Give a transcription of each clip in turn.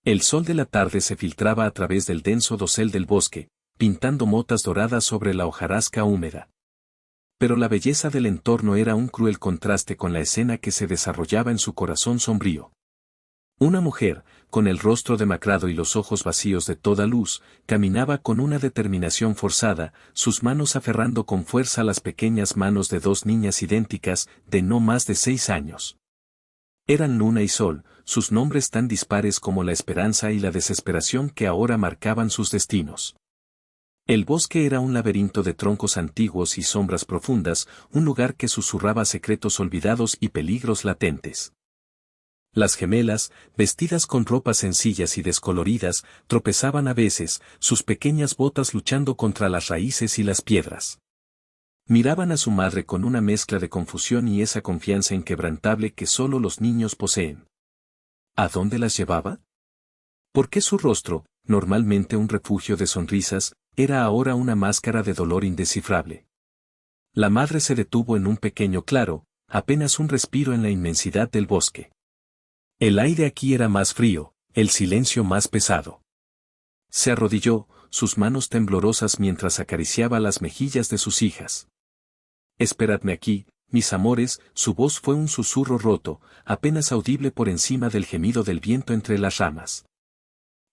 El sol de la tarde se filtraba a través del denso dosel del bosque, pintando motas doradas sobre la hojarasca húmeda. Pero la belleza del entorno era un cruel contraste con la escena que se desarrollaba en su corazón sombrío. Una mujer, con el rostro demacrado y los ojos vacíos de toda luz, caminaba con una determinación forzada, sus manos aferrando con fuerza las pequeñas manos de dos niñas idénticas, de no más de 6 años. Eran Luna y Sol, sus nombres tan dispares como la esperanza y la desesperación que ahora marcaban sus destinos. El bosque era un laberinto de troncos antiguos y sombras profundas, un lugar que susurraba secretos olvidados y peligros latentes. Las gemelas, vestidas con ropas sencillas y descoloridas, tropezaban a veces, sus pequeñas botas luchando contra las raíces y las piedras. Miraban a su madre con una mezcla de confusión y esa confianza inquebrantable que solo los niños poseen. ¿A dónde las llevaba? ¿Por qué su rostro, normalmente un refugio de sonrisas, era ahora una máscara de dolor indescifrable? La madre se detuvo en un pequeño claro, apenas un respiro en la inmensidad del bosque. El aire aquí era más frío, el silencio más pesado. Se arrodilló, sus manos temblorosas mientras acariciaba las mejillas de sus hijas. «Esperadme aquí, mis amores», su voz fue un susurro roto, apenas audible por encima del gemido del viento entre las ramas.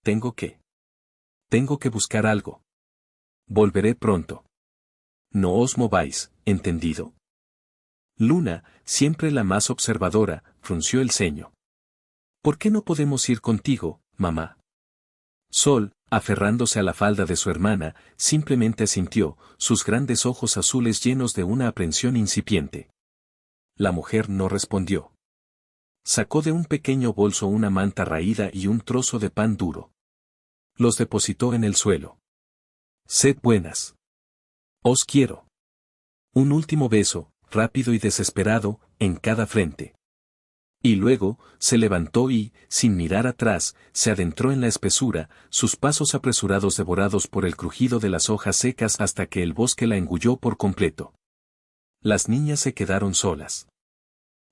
Tengo que buscar algo. Volveré pronto. No os mováis, ¿entendido? Luna, siempre la más observadora, frunció el ceño. ¿Por qué no podemos ir contigo, mamá? Sol, aferrándose a la falda de su hermana, simplemente asintió, sus grandes ojos azules llenos de una aprensión incipiente. La mujer no respondió. Sacó de un pequeño bolso una manta raída y un trozo de pan duro. Los depositó en el suelo. Sed buenas. Os quiero. Un último beso, rápido y desesperado, en cada frente. Y luego, se levantó y, sin mirar atrás, se adentró en la espesura, sus pasos apresurados devorados por el crujido de las hojas secas hasta que el bosque la engulló por completo. Las niñas se quedaron solas.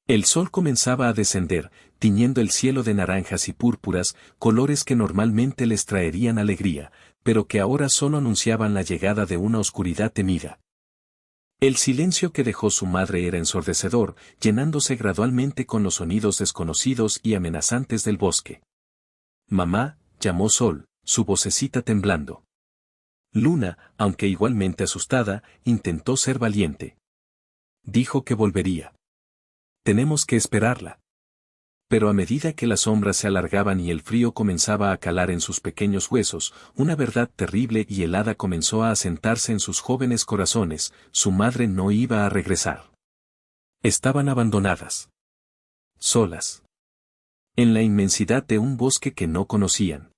El sol comenzaba a descender, tiñendo el cielo de naranjas y púrpuras, colores que normalmente les traerían alegría, pero que ahora solo anunciaban la llegada de una oscuridad temida. El silencio que dejó su madre era ensordecedor, llenándose gradualmente con los sonidos desconocidos y amenazantes del bosque. «Mamá», llamó Sol, su vocecita temblando. Luna, aunque igualmente asustada, intentó ser valiente. Dijo que volvería. «Tenemos que esperarla». Pero a medida que las sombras se alargaban y el frío comenzaba a calar en sus pequeños huesos, una verdad terrible y helada comenzó a asentarse en sus jóvenes corazones: su madre no iba a regresar. Estaban abandonadas. Solas. En la inmensidad de un bosque que no conocían.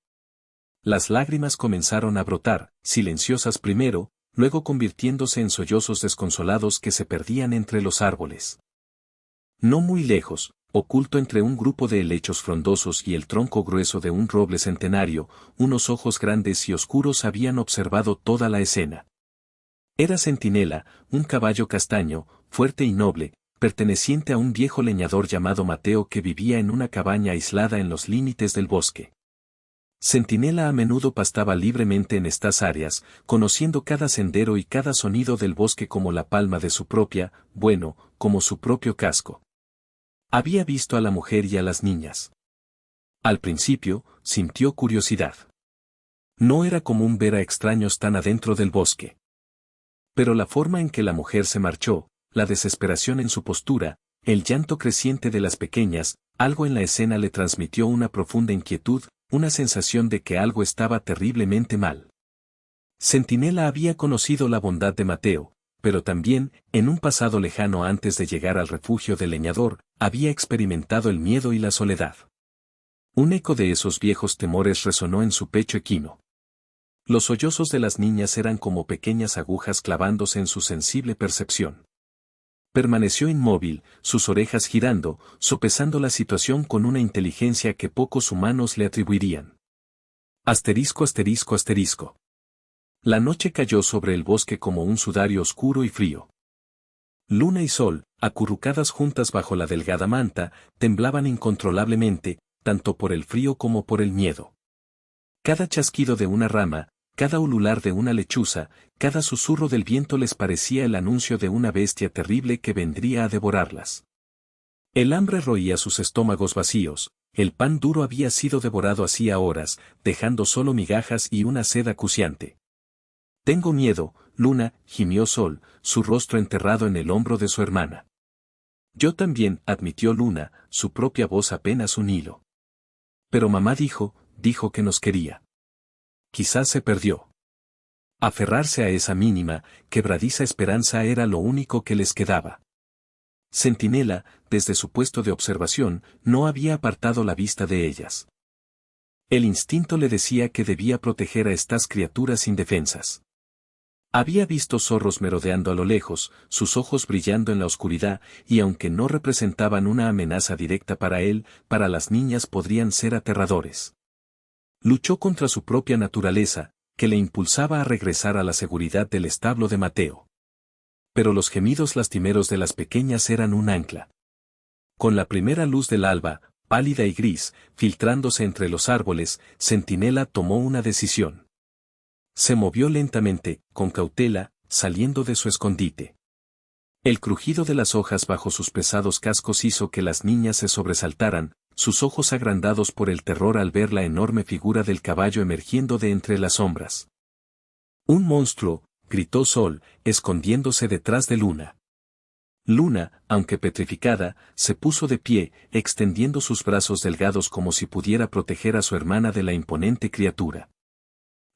Las lágrimas comenzaron a brotar, silenciosas primero, luego convirtiéndose en sollozos desconsolados que se perdían entre los árboles. No muy lejos, oculto entre un grupo de helechos frondosos y el tronco grueso de un roble centenario, unos ojos grandes y oscuros habían observado toda la escena. Era Centinela, un caballo castaño, fuerte y noble, perteneciente a un viejo leñador llamado Mateo que vivía en una cabaña aislada en los límites del bosque. Centinela a menudo pastaba libremente en estas áreas, conociendo cada sendero y cada sonido del bosque como la palma de su propia, como su propio casco. Había visto a la mujer y a las niñas. Al principio, sintió curiosidad. No era común ver a extraños tan adentro del bosque. Pero la forma en que la mujer se marchó, la desesperación en su postura, el llanto creciente de las pequeñas, algo en la escena le transmitió una profunda inquietud, una sensación de que algo estaba terriblemente mal. Centinela había conocido la bondad de Mateo, pero también, en un pasado lejano antes de llegar al refugio del leñador, había experimentado el miedo y la soledad. Un eco de esos viejos temores resonó en su pecho equino. Los sollozos de las niñas eran como pequeñas agujas clavándose en su sensible percepción. Permaneció inmóvil, sus orejas girando, sopesando la situación con una inteligencia que pocos humanos le atribuirían. Asterisco, asterisco, asterisco. La noche cayó sobre el bosque como un sudario oscuro y frío. Luna y Sol, acurrucadas juntas bajo la delgada manta, temblaban incontrolablemente, tanto por el frío como por el miedo. Cada chasquido de una rama, cada ulular de una lechuza, cada susurro del viento les parecía el anuncio de una bestia terrible que vendría a devorarlas. El hambre roía sus estómagos vacíos, el pan duro había sido devorado hacía horas, dejando solo migajas y una sed acuciante. Tengo miedo, Luna, gimió Sol, su rostro enterrado en el hombro de su hermana. Yo también, admitió Luna, su propia voz apenas un hilo. Pero mamá dijo que nos quería. Quizás se perdió. Aferrarse a esa mínima, quebradiza esperanza era lo único que les quedaba. Centinela, desde su puesto de observación, no había apartado la vista de ellas. El instinto le decía que debía proteger a estas criaturas indefensas. Había visto zorros merodeando a lo lejos, sus ojos brillando en la oscuridad, y aunque no representaban una amenaza directa para él, para las niñas podrían ser aterradores. Luchó contra su propia naturaleza, que le impulsaba a regresar a la seguridad del establo de Mateo. Pero los gemidos lastimeros de las pequeñas eran un ancla. Con la primera luz del alba, pálida y gris, filtrándose entre los árboles, Centinela tomó una decisión. Se movió lentamente, con cautela, saliendo de su escondite. El crujido de las hojas bajo sus pesados cascos hizo que las niñas se sobresaltaran, sus ojos agrandados por el terror al ver la enorme figura del caballo emergiendo de entre las sombras. ¡Un monstruo!, gritó Sol, escondiéndose detrás de Luna. Luna, aunque petrificada, se puso de pie, extendiendo sus brazos delgados como si pudiera proteger a su hermana de la imponente criatura.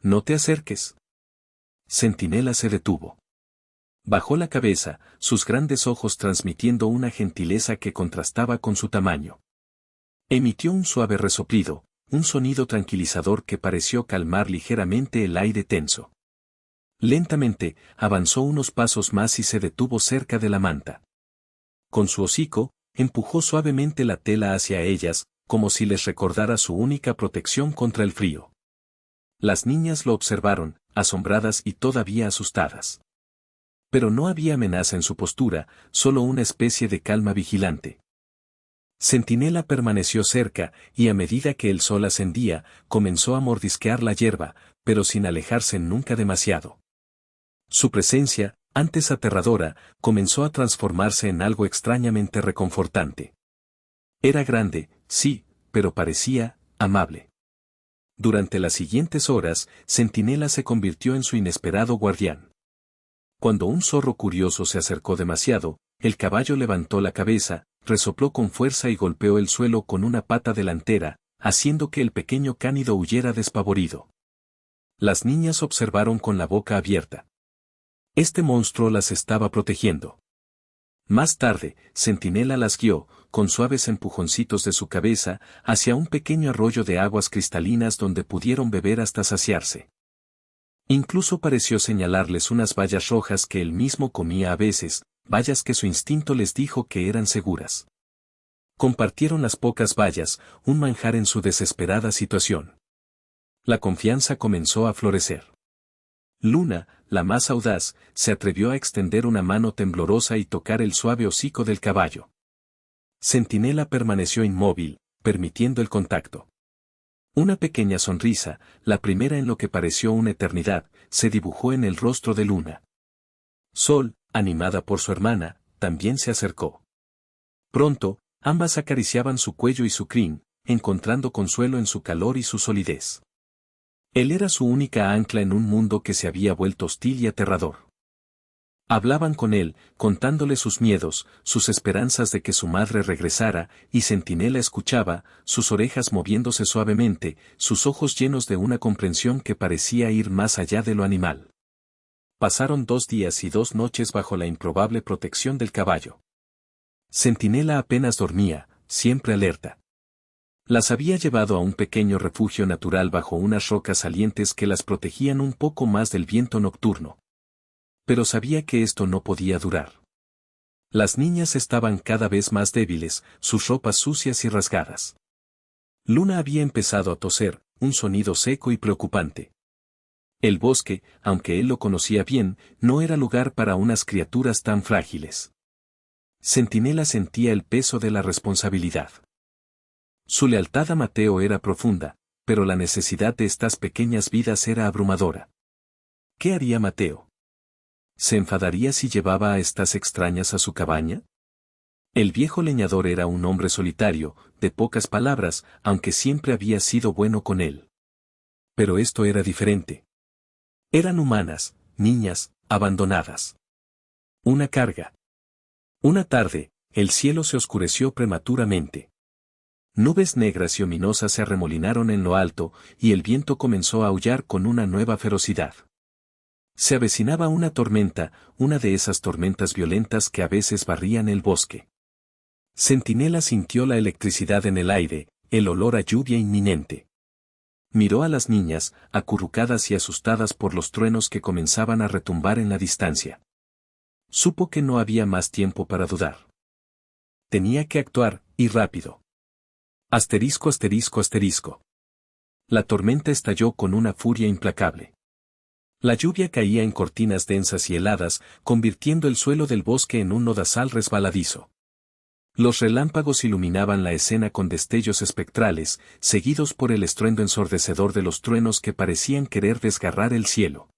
«No te acerques». Centinela se detuvo. Bajó la cabeza, sus grandes ojos transmitiendo una gentileza que contrastaba con su tamaño. Emitió un suave resoplido, un sonido tranquilizador que pareció calmar ligeramente el aire tenso. Lentamente, avanzó unos pasos más y se detuvo cerca de la manta. Con su hocico, empujó suavemente la tela hacia ellas, como si les recordara su única protección contra el frío. Las niñas lo observaron, asombradas y todavía asustadas. Pero no había amenaza en su postura, solo una especie de calma vigilante. Centinela permaneció cerca, y a medida que el sol ascendía, comenzó a mordisquear la hierba, pero sin alejarse nunca demasiado. Su presencia, antes aterradora, comenzó a transformarse en algo extrañamente reconfortante. Era grande, sí, pero parecía amable. Durante las siguientes horas, Centinela se convirtió en su inesperado guardián. Cuando un zorro curioso se acercó demasiado, el caballo levantó la cabeza, resopló con fuerza y golpeó el suelo con una pata delantera, haciendo que el pequeño cánido huyera despavorido. Las niñas observaron con la boca abierta. Este monstruo las estaba protegiendo. Más tarde, Centinela las guió, con suaves empujoncitos de su cabeza, hacia un pequeño arroyo de aguas cristalinas donde pudieron beber hasta saciarse. Incluso pareció señalarles unas bayas rojas que él mismo comía a veces, bayas que su instinto les dijo que eran seguras. Compartieron las pocas bayas, un manjar en su desesperada situación. La confianza comenzó a florecer. Luna, la más audaz, se atrevió a extender una mano temblorosa y tocar el suave hocico del caballo. Centinela permaneció inmóvil, permitiendo el contacto. Una pequeña sonrisa, la primera en lo que pareció una eternidad, se dibujó en el rostro de Luna. Sol, animada por su hermana, también se acercó. Pronto, ambas acariciaban su cuello y su crin, encontrando consuelo en su calor y su solidez. Él era su única ancla en un mundo que se había vuelto hostil y aterrador. Hablaban con él, contándole sus miedos, sus esperanzas de que su madre regresara, y Centinela escuchaba, sus orejas moviéndose suavemente, sus ojos llenos de una comprensión que parecía ir más allá de lo animal. Pasaron 2 días y 2 noches bajo la improbable protección del caballo. Centinela apenas dormía, siempre alerta. Las había llevado a un pequeño refugio natural bajo unas rocas salientes que las protegían un poco más del viento nocturno. Pero sabía que esto no podía durar. Las niñas estaban cada vez más débiles, sus ropas sucias y rasgadas. Luna había empezado a toser, un sonido seco y preocupante. El bosque, aunque él lo conocía bien, no era lugar para unas criaturas tan frágiles. Centinela sentía el peso de la responsabilidad. Su lealtad a Mateo era profunda, pero la necesidad de estas pequeñas vidas era abrumadora. ¿Qué haría Mateo? ¿Se enfadaría si llevaba a estas extrañas a su cabaña? El viejo leñador era un hombre solitario, de pocas palabras, aunque siempre había sido bueno con él. Pero esto era diferente. Eran humanas, niñas, abandonadas. Una carga. Una tarde, el cielo se oscureció prematuramente. Nubes negras y ominosas se arremolinaron en lo alto, y el viento comenzó a aullar con una nueva ferocidad. Se avecinaba una tormenta, una de esas tormentas violentas que a veces barrían el bosque. Centinela sintió la electricidad en el aire, el olor a lluvia inminente. Miró a las niñas, acurrucadas y asustadas por los truenos que comenzaban a retumbar en la distancia. Supo que no había más tiempo para dudar. Tenía que actuar, y rápido. Asterisco asterisco asterisco. La tormenta estalló con una furia implacable. La lluvia caía en cortinas densas y heladas, convirtiendo el suelo del bosque en un lodazal resbaladizo. Los relámpagos iluminaban la escena con destellos espectrales, seguidos por el estruendo ensordecedor de los truenos que parecían querer desgarrar el cielo.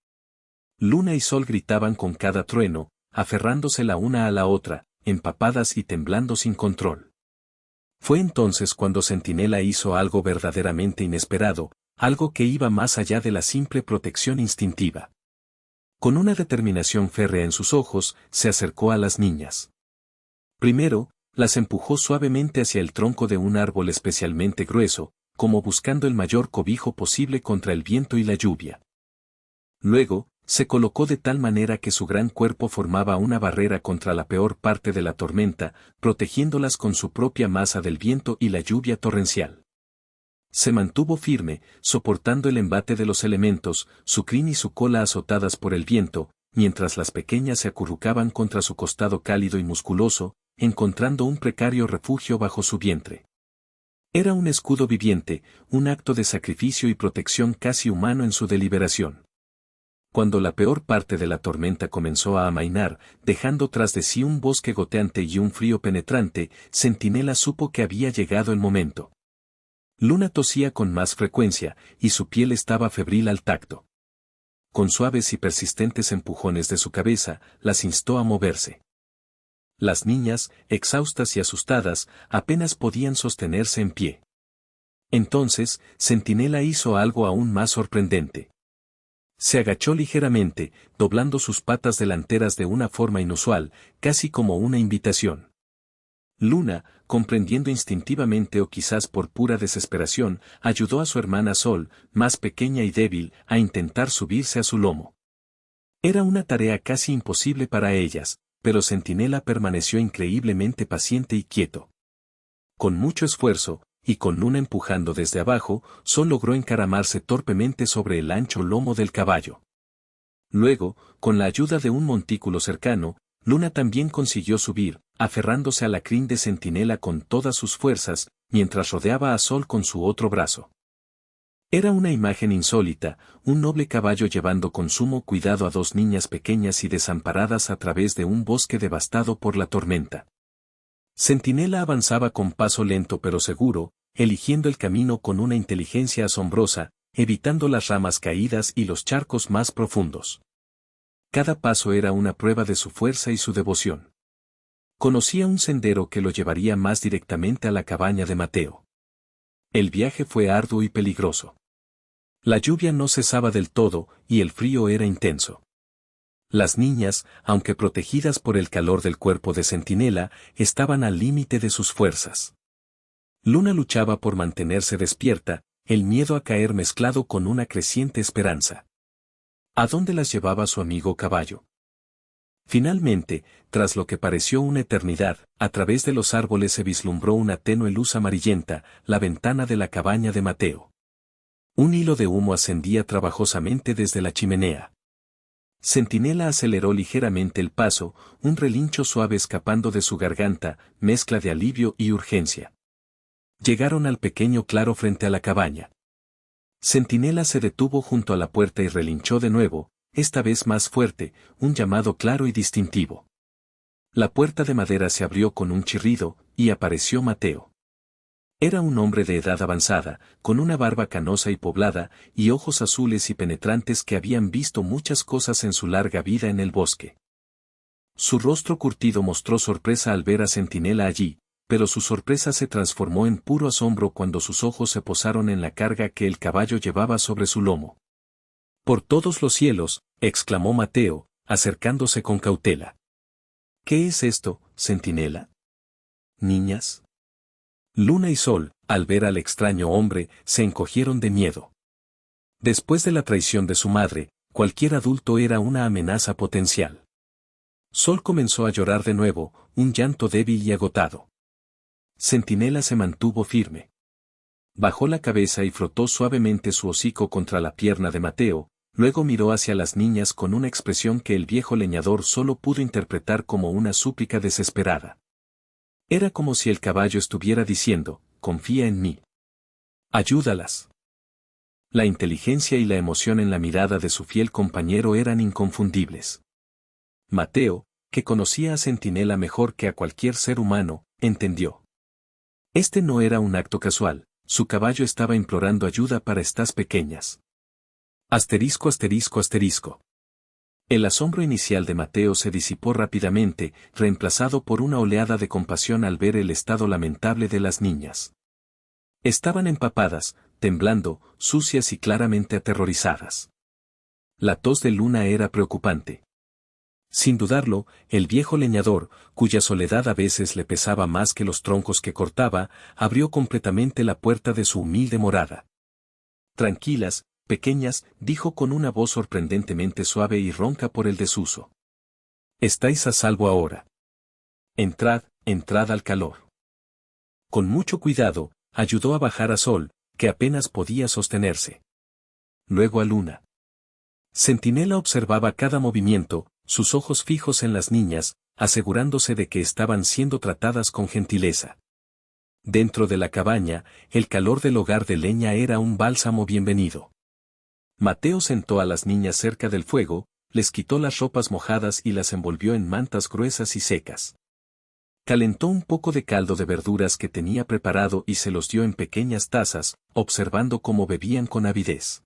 Luna y sol gritaban con cada trueno, aferrándose la una a la otra, empapadas y temblando sin control. Fue entonces cuando Centinela hizo algo verdaderamente inesperado, algo que iba más allá de la simple protección instintiva. Con una determinación férrea en sus ojos, se acercó a las niñas. Primero, las empujó suavemente hacia el tronco de un árbol especialmente grueso, como buscando el mayor cobijo posible contra el viento y la lluvia. Luego, se colocó de tal manera que su gran cuerpo formaba una barrera contra la peor parte de la tormenta, protegiéndolas con su propia masa del viento y la lluvia torrencial. Se mantuvo firme, soportando el embate de los elementos, su crin y su cola azotadas por el viento, mientras las pequeñas se acurrucaban contra su costado cálido y musculoso, encontrando un precario refugio bajo su vientre. Era un escudo viviente, un acto de sacrificio y protección casi humano en su deliberación. Cuando la peor parte de la tormenta comenzó a amainar, dejando tras de sí un bosque goteante y un frío penetrante, Centinela supo que había llegado el momento. Luna tosía con más frecuencia, y su piel estaba febril al tacto. Con suaves y persistentes empujones de su cabeza, las instó a moverse. Las niñas, exhaustas y asustadas, apenas podían sostenerse en pie. Entonces, Centinela hizo algo aún más sorprendente. Se agachó ligeramente, doblando sus patas delanteras de una forma inusual, casi como una invitación. Luna, comprendiendo instintivamente o quizás por pura desesperación, ayudó a su hermana Sol, más pequeña y débil, a intentar subirse a su lomo. Era una tarea casi imposible para ellas, pero Centinela permaneció increíblemente paciente y quieto. Con mucho esfuerzo, y con Luna empujando desde abajo, Sol logró encaramarse torpemente sobre el ancho lomo del caballo. Luego, con la ayuda de un montículo cercano, Luna también consiguió subir, aferrándose a la crin de Centinela con todas sus fuerzas, mientras rodeaba a Sol con su otro brazo. Era una imagen insólita, un noble caballo llevando con sumo cuidado a dos niñas pequeñas y desamparadas a través de un bosque devastado por la tormenta. Centinela avanzaba con paso lento pero seguro, eligiendo el camino con una inteligencia asombrosa, evitando las ramas caídas y los charcos más profundos. Cada paso era una prueba de su fuerza y su devoción. Conocía un sendero que lo llevaría más directamente a la cabaña de Mateo. El viaje fue arduo y peligroso. La lluvia no cesaba del todo, y el frío era intenso. Las niñas, aunque protegidas por el calor del cuerpo de Centinela, estaban al límite de sus fuerzas. Luna luchaba por mantenerse despierta, el miedo a caer mezclado con una creciente esperanza. ¿A dónde las llevaba su amigo caballo? Finalmente, tras lo que pareció una eternidad, a través de los árboles se vislumbró una tenue luz amarillenta, la ventana de la cabaña de Mateo. Un hilo de humo ascendía trabajosamente desde la chimenea. Centinela aceleró ligeramente el paso, un relincho suave escapando de su garganta, mezcla de alivio y urgencia. Llegaron al pequeño claro frente a la cabaña. Centinela se detuvo junto a la puerta y relinchó de nuevo, esta vez más fuerte, un llamado claro y distintivo. La puerta de madera se abrió con un chirrido, y apareció Mateo. Era un hombre de edad avanzada, con una barba canosa y poblada, y ojos azules y penetrantes que habían visto muchas cosas en su larga vida en el bosque. Su rostro curtido mostró sorpresa al ver a Centinela allí, pero su sorpresa se transformó en puro asombro cuando sus ojos se posaron en la carga que el caballo llevaba sobre su lomo. «¡Por todos los cielos!», exclamó Mateo, acercándose con cautela. «¿Qué es esto, Centinela?». «Niñas». Luna y Sol, al ver al extraño hombre, se encogieron de miedo. Después de la traición de su madre, cualquier adulto era una amenaza potencial. Sol comenzó a llorar de nuevo, un llanto débil y agotado. Centinela se mantuvo firme. Bajó la cabeza y frotó suavemente su hocico contra la pierna de Mateo, luego miró hacia las niñas con una expresión que el viejo leñador solo pudo interpretar como una súplica desesperada. Era como si el caballo estuviera diciendo, «Confía en mí. Ayúdalas». La inteligencia y la emoción en la mirada de su fiel compañero eran inconfundibles. Mateo, que conocía a Centinela mejor que a cualquier ser humano, entendió. Este no era un acto casual, su caballo estaba implorando ayuda para estas pequeñas. Asterisco asterisco asterisco. El asombro inicial de Mateo se disipó rápidamente, reemplazado por una oleada de compasión al ver el estado lamentable de las niñas. Estaban empapadas, temblando, sucias y claramente aterrorizadas. La tos de Luna era preocupante. Sin dudarlo, el viejo leñador, cuya soledad a veces le pesaba más que los troncos que cortaba, abrió completamente la puerta de su humilde morada. «Tranquilas, pequeñas», dijo con una voz sorprendentemente suave y ronca por el desuso. «Estáis a salvo ahora. Entrad, entrad al calor». Con mucho cuidado, ayudó a bajar a Sol, que apenas podía sostenerse. Luego a Luna. Centinela observaba cada movimiento, sus ojos fijos en las niñas, asegurándose de que estaban siendo tratadas con gentileza. Dentro de la cabaña, el calor del hogar de leña era un bálsamo bienvenido. Mateo sentó a las niñas cerca del fuego, les quitó las ropas mojadas y las envolvió en mantas gruesas y secas. Calentó un poco de caldo de verduras que tenía preparado y se los dio en pequeñas tazas, observando cómo bebían con avidez.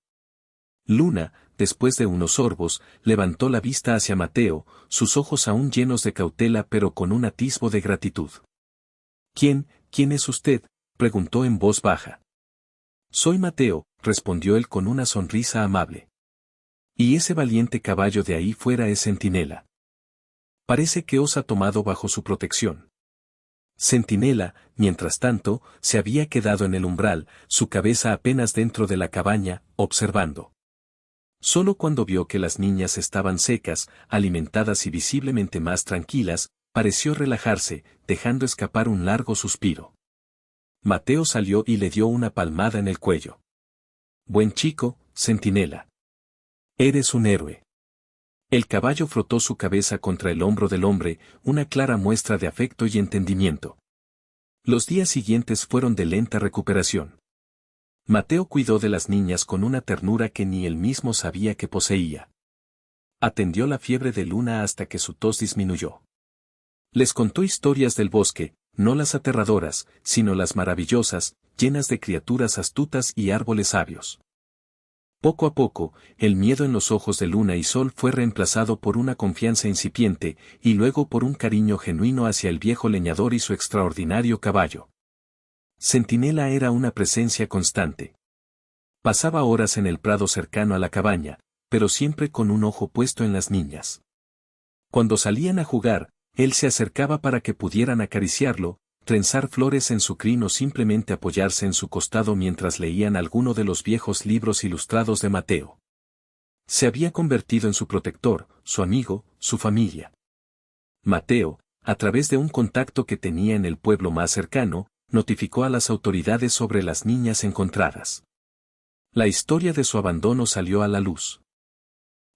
Luna, después de unos sorbos, levantó la vista hacia Mateo, sus ojos aún llenos de cautela pero con un atisbo de gratitud. ¿Quién es usted?, preguntó en voz baja. «Soy Mateo», respondió él con una sonrisa amable. «Y ese valiente caballo de ahí fuera es Centinela. Parece que os ha tomado bajo su protección». Centinela, mientras tanto, se había quedado en el umbral, su cabeza apenas dentro de la cabaña, observando. Solo cuando vio que las niñas estaban secas, alimentadas y visiblemente más tranquilas, pareció relajarse, dejando escapar un largo suspiro. Mateo salió y le dio una palmada en el cuello. «Buen chico, Centinela. Eres un héroe». El caballo frotó su cabeza contra el hombro del hombre, una clara muestra de afecto y entendimiento. Los días siguientes fueron de lenta recuperación. Mateo cuidó de las niñas con una ternura que ni él mismo sabía que poseía. Atendió la fiebre de Luna hasta que su tos disminuyó. Les contó historias del bosque, no las aterradoras, sino las maravillosas, llenas de criaturas astutas y árboles sabios. Poco a poco, el miedo en los ojos de Luna y Sol fue reemplazado por una confianza incipiente, y luego por un cariño genuino hacia el viejo leñador y su extraordinario caballo. Centinela era una presencia constante. Pasaba horas en el prado cercano a la cabaña, pero siempre con un ojo puesto en las niñas. Cuando salían a jugar, él se acercaba para que pudieran acariciarlo, trenzar flores en su crin o simplemente apoyarse en su costado mientras leían alguno de los viejos libros ilustrados de Mateo. Se había convertido en su protector, su amigo, su familia. Mateo, a través de un contacto que tenía en el pueblo más cercano, notificó a las autoridades sobre las niñas encontradas. La historia de su abandono salió a la luz.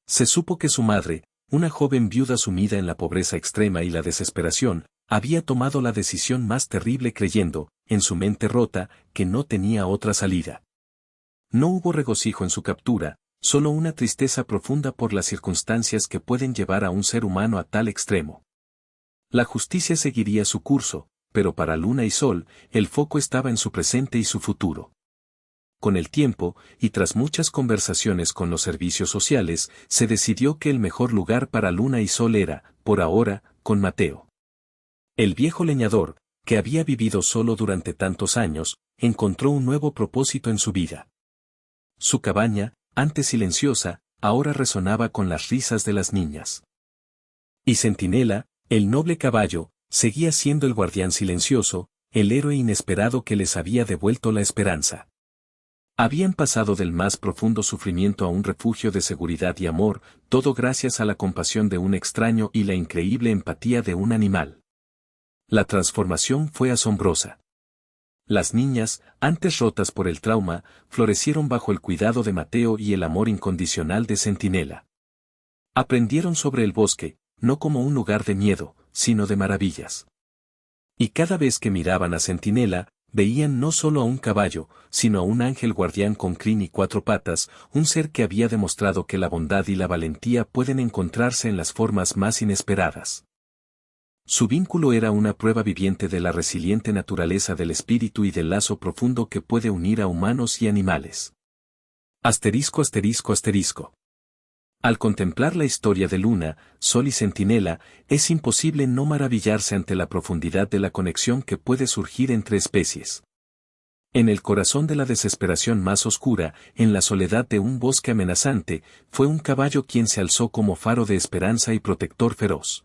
Se supo que su madre, una joven viuda sumida en la pobreza extrema y la desesperación, había tomado la decisión más terrible creyendo, en su mente rota, que no tenía otra salida. No hubo regocijo en su captura, solo una tristeza profunda por las circunstancias que pueden llevar a un ser humano a tal extremo. La justicia seguiría su curso, pero para Luna y Sol, el foco estaba en su presente y su futuro. Con el tiempo, y tras muchas conversaciones con los servicios sociales, se decidió que el mejor lugar para Luna y Sol era, por ahora, con Mateo. El viejo leñador, que había vivido solo durante tantos años, encontró un nuevo propósito en su vida. Su cabaña, antes silenciosa, ahora resonaba con las risas de las niñas. Y Centinela, el noble caballo, seguía siendo el guardián silencioso, el héroe inesperado que les había devuelto la esperanza. Habían pasado del más profundo sufrimiento a un refugio de seguridad y amor, todo gracias a la compasión de un extraño y la increíble empatía de un animal. La transformación fue asombrosa. Las niñas, antes rotas por el trauma, florecieron bajo el cuidado de Mateo y el amor incondicional de Centinela. Aprendieron sobre el bosque, no como un lugar de miedo, sino de maravillas. Y cada vez que miraban a Centinela, veían no solo a un caballo, sino a un ángel guardián con crin y cuatro patas, un ser que había demostrado que la bondad y la valentía pueden encontrarse en las formas más inesperadas. Su vínculo era una prueba viviente de la resiliente naturaleza del espíritu y del lazo profundo que puede unir a humanos y animales. Asterisco asterisco asterisco. Al contemplar la historia de Luna, Sol y Centinela, es imposible no maravillarse ante la profundidad de la conexión que puede surgir entre especies. En el corazón de la desesperación más oscura, en la soledad de un bosque amenazante, fue un caballo quien se alzó como faro de esperanza y protector feroz.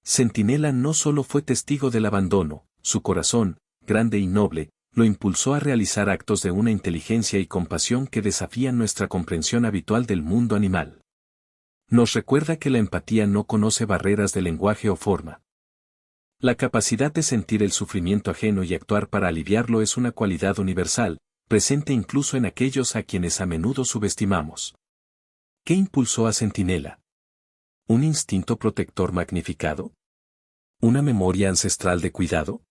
Centinela no solo fue testigo del abandono, su corazón, grande y noble, lo impulsó a realizar actos de una inteligencia y compasión que desafían nuestra comprensión habitual del mundo animal. Nos recuerda que la empatía no conoce barreras de lenguaje o forma. La capacidad de sentir el sufrimiento ajeno y actuar para aliviarlo es una cualidad universal, presente incluso en aquellos a quienes a menudo subestimamos. ¿Qué impulsó a Centinela? ¿Un instinto protector magnificado? ¿Una memoria ancestral de cuidado?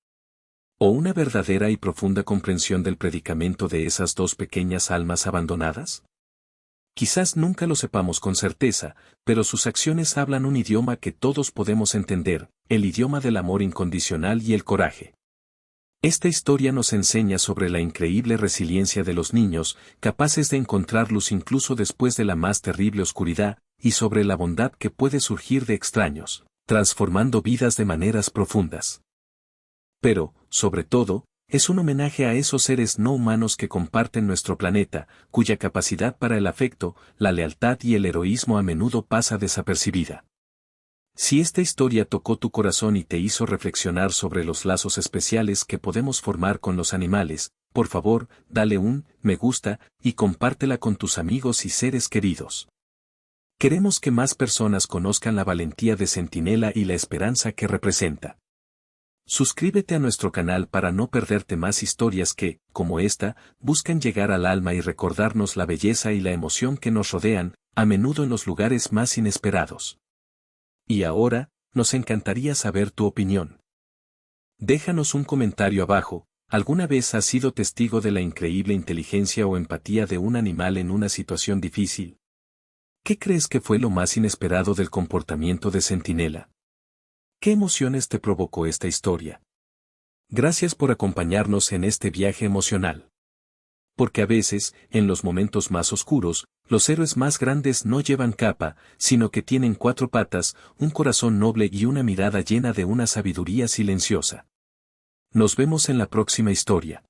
¿O una verdadera y profunda comprensión del predicamento de esas dos pequeñas almas abandonadas? Quizás nunca lo sepamos con certeza, pero sus acciones hablan un idioma que todos podemos entender, el idioma del amor incondicional y el coraje. Esta historia nos enseña sobre la increíble resiliencia de los niños, capaces de encontrar luz incluso después de la más terrible oscuridad, y sobre la bondad que puede surgir de extraños, transformando vidas de maneras profundas. Pero, sobre todo, es un homenaje a esos seres no humanos que comparten nuestro planeta, cuya capacidad para el afecto, la lealtad y el heroísmo a menudo pasa desapercibida. Si esta historia tocó tu corazón y te hizo reflexionar sobre los lazos especiales que podemos formar con los animales, por favor, dale un me gusta y compártela con tus amigos y seres queridos. Queremos que más personas conozcan la valentía de Centinela y la esperanza que representa. Suscríbete a nuestro canal para no perderte más historias que, como esta, buscan llegar al alma y recordarnos la belleza y la emoción que nos rodean, a menudo en los lugares más inesperados. Y ahora, nos encantaría saber tu opinión. Déjanos un comentario abajo. ¿Alguna vez has sido testigo de la increíble inteligencia o empatía de un animal en una situación difícil? ¿Qué crees que fue lo más inesperado del comportamiento de Centinela? ¿Qué emociones te provocó esta historia? Gracias por acompañarnos en este viaje emocional. Porque a veces, en los momentos más oscuros, los héroes más grandes no llevan capa, sino que tienen cuatro patas, un corazón noble y una mirada llena de una sabiduría silenciosa. Nos vemos en la próxima historia.